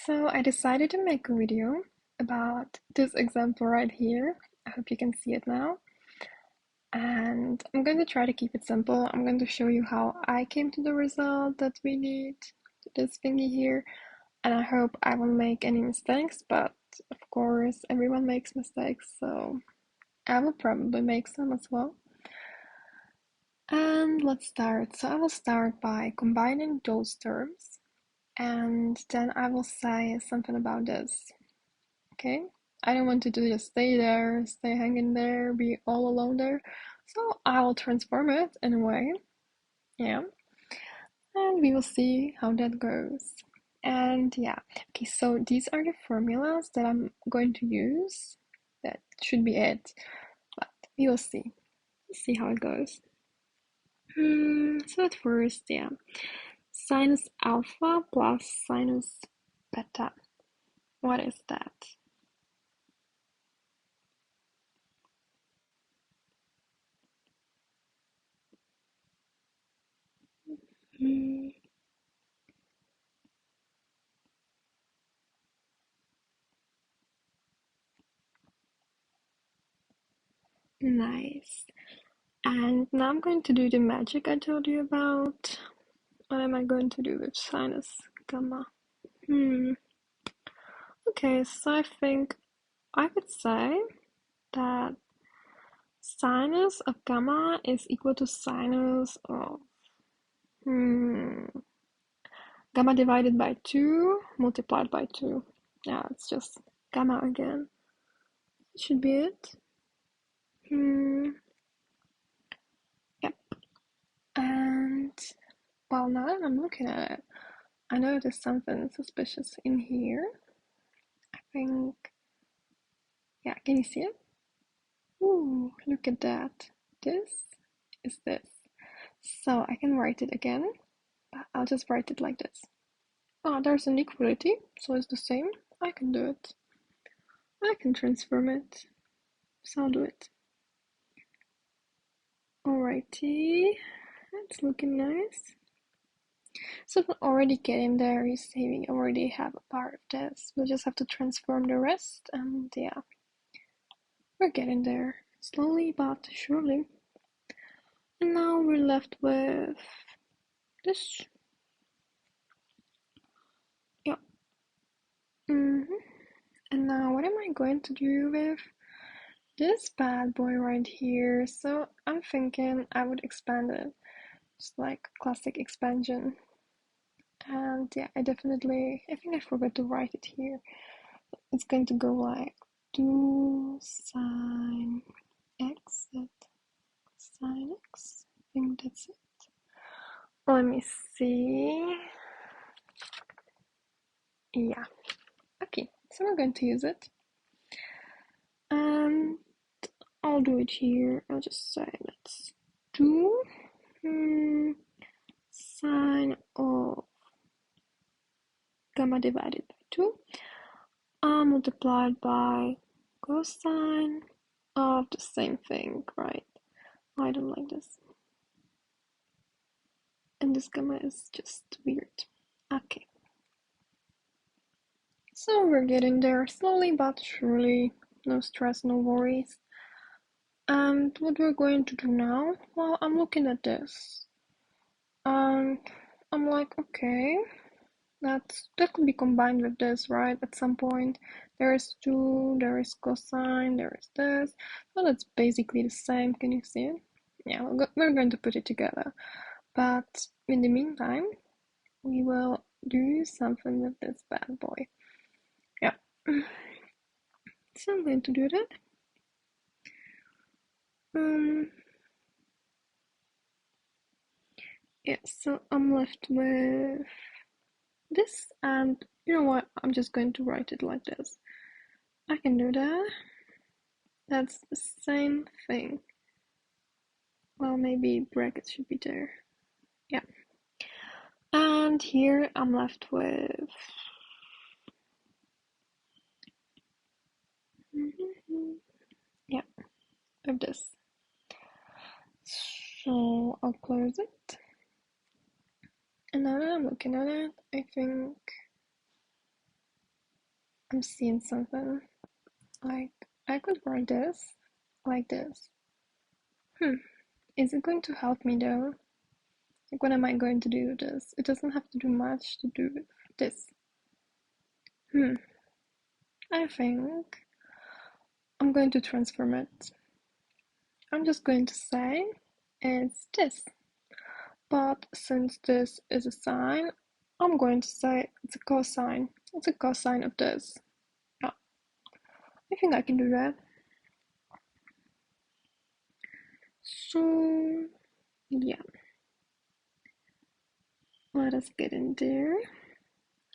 So I decided to make a video about this example right here. I hope you can see it now. And I'm going to try to keep it simple. I'm going to show you how I came to the result that we need, this thingy here. And I hope I won't make any mistakes, but of course everyone makes mistakes, so I will probably make some as well. And let's start. So I will start by combining those terms, and then I will say something about this. Okay, I don't want it to just stay there, stay hanging there, be all alone there. So I will transform it in a way. Yeah. And we will see how that goes. And yeah, okay, so these are the formulas that I'm going to use. That should be it. But we will see. Let's see how it goes. So at first, yeah. Sinus alpha plus sinus beta. What is that? Hmm. Nice. And now I'm going to do the magic I told you about. What am I going to do with sinus gamma? Okay, so I think I would say that sinus of gamma is equal to sinus of gamma divided by 2 multiplied by 2. Yeah, it's just gamma again. Should be it. Yep. And well, now that I'm looking at it, I know there's something suspicious in here. I think, yeah, can you see it? Ooh, look at that. This is this. So I can write it again, but I'll just write it like this. Oh, there's an equality, so it's the same. I can do it. I can transform it. So I'll do it. Alrighty, it's looking nice. So we're already getting there. You see, we already have a part of this. We'll just have to transform the rest, and yeah, we're getting there. Slowly but surely. And now we're left with this. Yeah. And now what am I going to do with this bad boy right here? So I'm thinking I would expand it. Just like classic expansion. And yeah, I think I forgot to write it here. It's going to go like 2 sine x at sine x. I think that's it. Let me see. Yeah. Okay, so we're going to use it. And I'll do it here. I'll just say let's do sine of gamma divided by 2 multiplied by cosine of the same thing, right? I don't like this. And this gamma is just weird. Okay. So we're getting there slowly but surely. No stress, no worries. And what we're going to do now? Well, I'm looking at this. And I'm like, okay, that could be combined with this, right? At some point, there is 2, there is cosine, there is this. So that's basically the same. Can you see it? Yeah, we're going to put it together. But in the meantime, we will do something with this bad boy. Yeah. So I'm going to do that. Yeah, so I'm left with this, and you know what? I'm just going to write it like this. I can do that. That's the same thing. Well, maybe brackets should be there. Yeah. And here I'm left with yeah, with this. So I'll close it. And now that I'm looking at it, I think I'm seeing something. Like, I could write this like this. Is it going to help me though? Like, what am I going to do with this? It doesn't have to do much to do with this. I think I'm going to transform it. I'm just going to say it's this. But since this is a sine, I'm going to say it's a cosine. It's a cosine of this. Yeah, I think I can do that. So, yeah, let us get in there.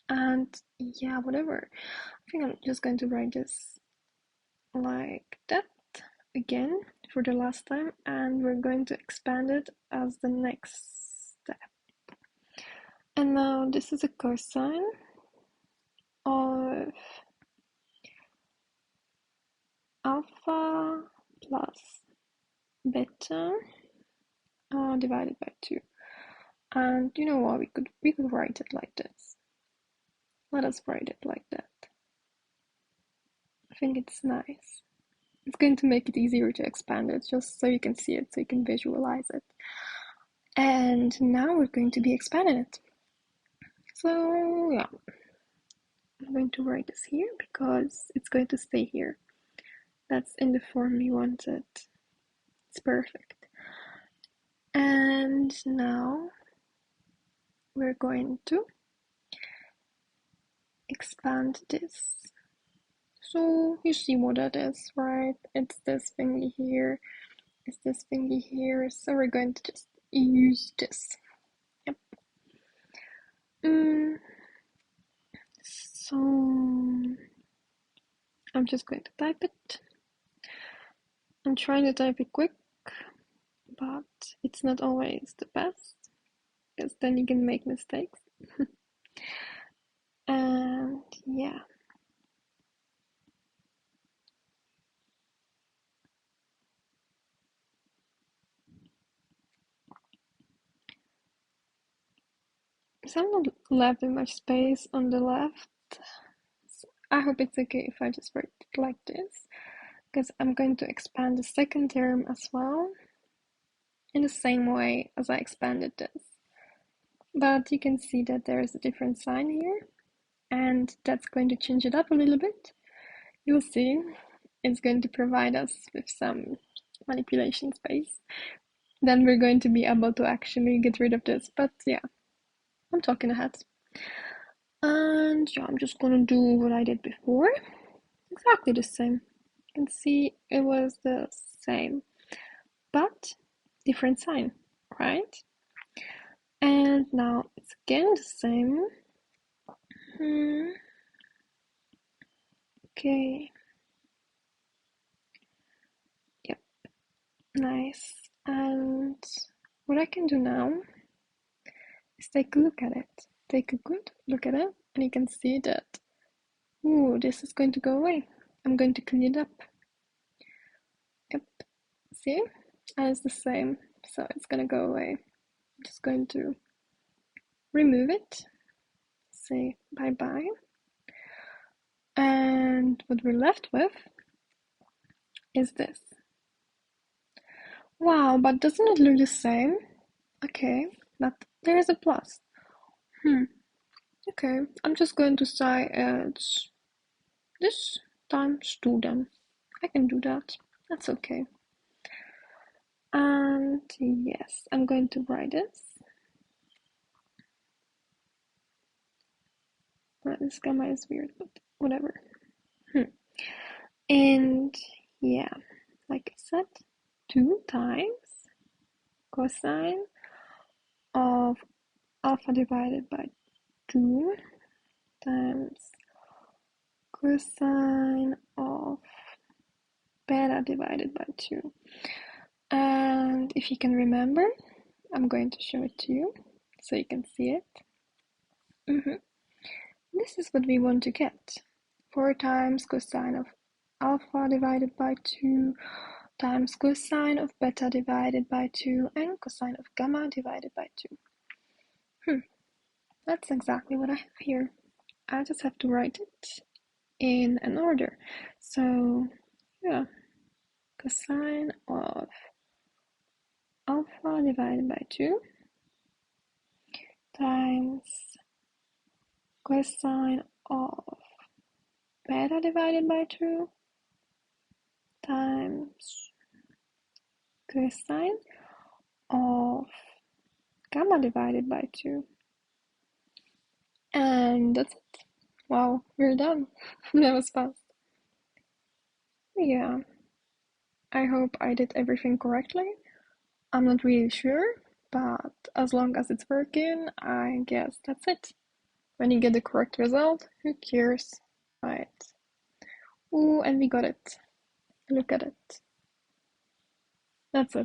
And yeah, whatever. I think I'm just going to write this like that again for the last time, and we're going to expand it as the next step. And now this is a cosine of alpha plus beta divided by 2. And you know what, we could write it like this. Let us write it like that. I think it's nice. It's going to make it easier to expand it, just so you can see it, so you can visualize it. And now we're going to be expanding it. So yeah, I'm going to write this here because it's going to stay here. That's in the form we wanted. It's perfect. And now we're going to expand this. So you see what that is, right? It's this thingy here. It's this thingy here. So we're going to just use this. Yep. So I'm just going to type it. I'm trying to type it quick, but it's not always the best, because then you can make mistakes. And yeah. So I'm not left with much space on the left. So I hope it's okay if I just write it like this, because I'm going to expand the second term as well in the same way as I expanded this. But you can see that there is a different sign here, and that's going to change it up a little bit. You'll see it's going to provide us with some manipulation space. Then we're going to be able to actually get rid of this. But yeah, I'm talking ahead. And yeah, I'm just gonna do what I did before. Exactly the same. You can see it was the same, but different sign, right? And now it's again the same. Okay. Yep. Nice. And what I can do now is take a look at it. Take a good look at it, and you can see that, ooh, this is going to go away. I'm going to clean it up. Yep. See? And it's the same, so it's gonna go away. I'm just going to remove it, say bye-bye. And what we're left with is this. Wow, but doesn't it look the same? Okay, but there is a plus. Okay, I'm just going to say it's this times 2 then. I can do that. That's okay. And yes, I'm going to write this. Well, this gamma is weird, but whatever. And yeah, like I said, 2 times cosine of alpha divided by 2 times cosine of beta divided by 2. And if you can remember, I'm going to show it to you so you can see it. This is what we want to get. 4 times cosine of alpha divided by 2 times cosine of beta divided by 2 and cosine of gamma divided by 2. That's exactly what I have here. I just have to write it in an order. So yeah, cosine of alpha divided by 2 times cosine of beta divided by 2 times cosine of gamma divided by 2. And that's it. Wow, we're done. That was fast. Yeah, I hope I did everything correctly. I'm not really sure, but as long as it's working, I guess that's it. When you get the correct result, who cares, right? Ooh, and we got it. Look at it. That's it.